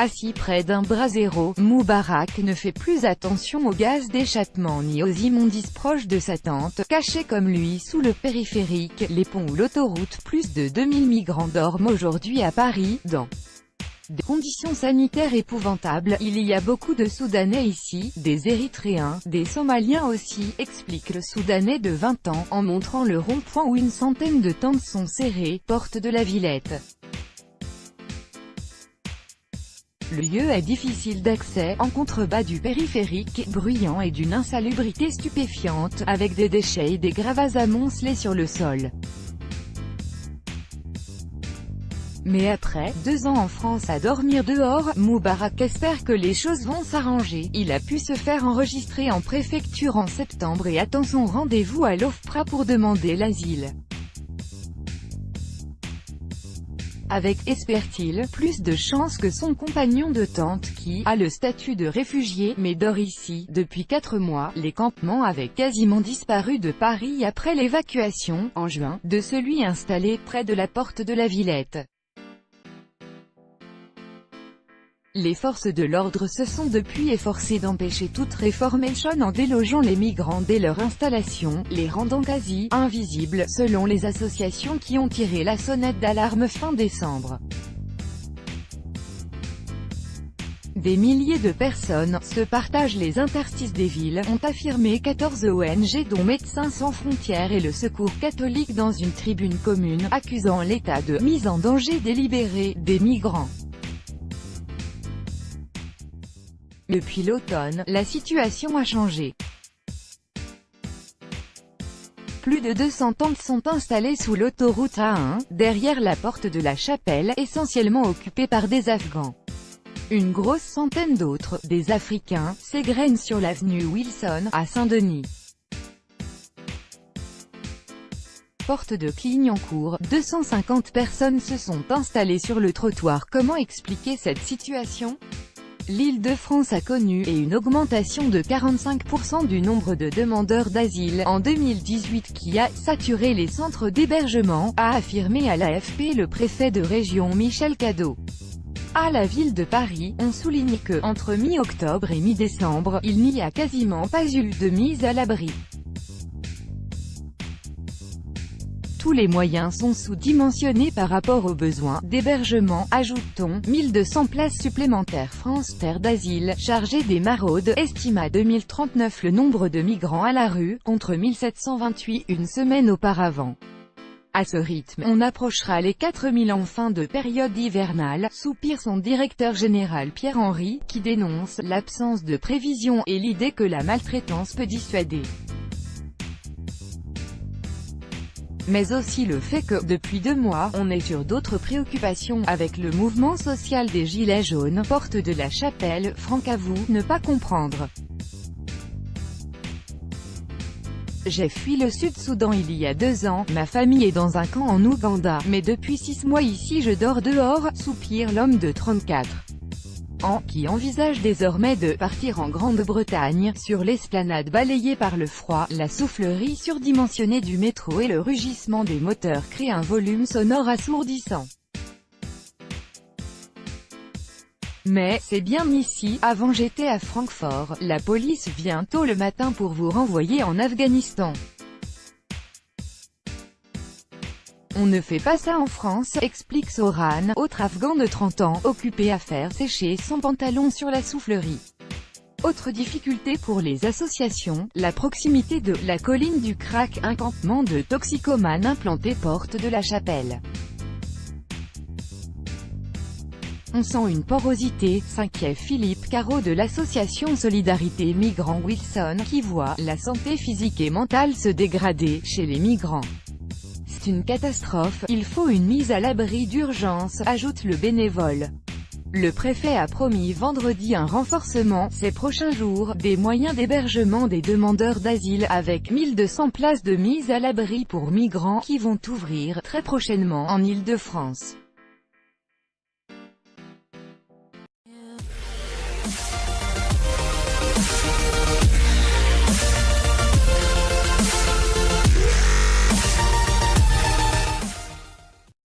Assis près d'un brasero, Moubarak ne fait plus attention aux gaz d'échappement ni aux immondices proches de sa tente, cachés comme lui sous le périphérique, les ponts ou l'autoroute. Plus de 2000 migrants dorment aujourd'hui à Paris, dans des conditions sanitaires épouvantables. Il y a beaucoup de Soudanais ici, des Érythréens, des Somaliens aussi, explique le Soudanais de 20 ans, en montrant le rond-point où une centaine de tentes sont serrées, porte de la Villette. Le lieu est difficile d'accès, en contrebas du périphérique, bruyant et d'une insalubrité stupéfiante, avec des déchets et des gravats amoncelés sur le sol. Mais après 2 ans en France à dormir dehors, Moubarak espère que les choses vont s'arranger. Il a pu se faire enregistrer en préfecture en septembre et attend son rendez-vous à l'OFPRA pour demander l'asile. Avec, espère-t-il, plus de chances que son compagnon de tente qui a le statut de réfugié, mais dort ici. Depuis 4 mois, les campements avaient quasiment disparu de Paris après l'évacuation, en juin, de celui installé près de la porte de la Villette. Les forces de l'ordre se sont depuis efforcées d'empêcher toute réformation en délogeant les migrants dès leur installation, les rendant quasi invisibles, selon les associations qui ont tiré la sonnette d'alarme fin décembre. Des milliers de personnes se partagent les interstices des villes, ont affirmé 14 ONG dont Médecins sans frontières et le Secours catholique dans une tribune commune, accusant l'État de « mise en danger délibérée » des migrants. Depuis l'automne, la situation a changé. Plus de 200 tentes sont installées sous l'autoroute A1, derrière la porte de la Chapelle, essentiellement occupées par des Afghans. Une grosse centaine d'autres, des Africains, s'égrènent sur l'avenue Wilson, à Saint-Denis. Porte de Clignancourt, 250 personnes se sont installées sur le trottoir. Comment expliquer cette situation ? L'Île-de-France a connu une augmentation de 45% du nombre de demandeurs d'asile en 2018 qui a saturé les centres d'hébergement, a affirmé à l'AFP le préfet de région Michel Cadot. À la ville de Paris, on souligne que, entre mi-octobre et mi-décembre, il n'y a quasiment pas eu de mise à l'abri. Tous les moyens sont sous-dimensionnés par rapport aux besoins d'hébergement, ajoute-t-on. 1200 places supplémentaires. France Terre d'Asile, chargée des maraudes, estime à 2039 le nombre de migrants à la rue, contre 1728 une semaine auparavant. À ce rythme, on approchera les 4000 en fin de période hivernale, soupire son directeur général Pierre-Henry, qui dénonce l'absence de prévision et l'idée que la maltraitance peut dissuader. Mais aussi le fait que, depuis 2 mois, on est sur d'autres préoccupations, avec le mouvement social des Gilets jaunes, porte de la Chapelle. Franck avoue ne pas comprendre. J'ai fui le Sud-Soudan il y a 2 ans, ma famille est dans un camp en Ouganda, mais depuis 6 mois ici je dors dehors, soupire l'homme de 34 ans, qui envisage désormais de partir en Grande-Bretagne. Sur l'esplanade balayée par le froid, la soufflerie surdimensionnée du métro et le rugissement des moteurs créent un volume sonore assourdissant. Mais, c'est bien ici, avant j'étais à Francfort, la police vient tôt le matin pour vous renvoyer en Afghanistan. On ne fait pas ça en France, explique Soran, autre Afghan de 30 ans, occupé à faire sécher son pantalon sur la soufflerie. Autre difficulté pour les associations, la proximité de la colline du Crac, un campement de toxicomanes implanté porte de la Chapelle. On sent une porosité, s'inquiète Philippe Carreau de l'association Solidarité Migrants Wilson, qui voit la santé physique et mentale se dégrader chez les migrants. C'est une catastrophe, il faut une mise à l'abri d'urgence, ajoute le bénévole. Le préfet a promis vendredi un renforcement, ces prochains jours, des moyens d'hébergement des demandeurs d'asile, avec 1200 places de mise à l'abri pour migrants qui vont ouvrir très prochainement en Île-de-France.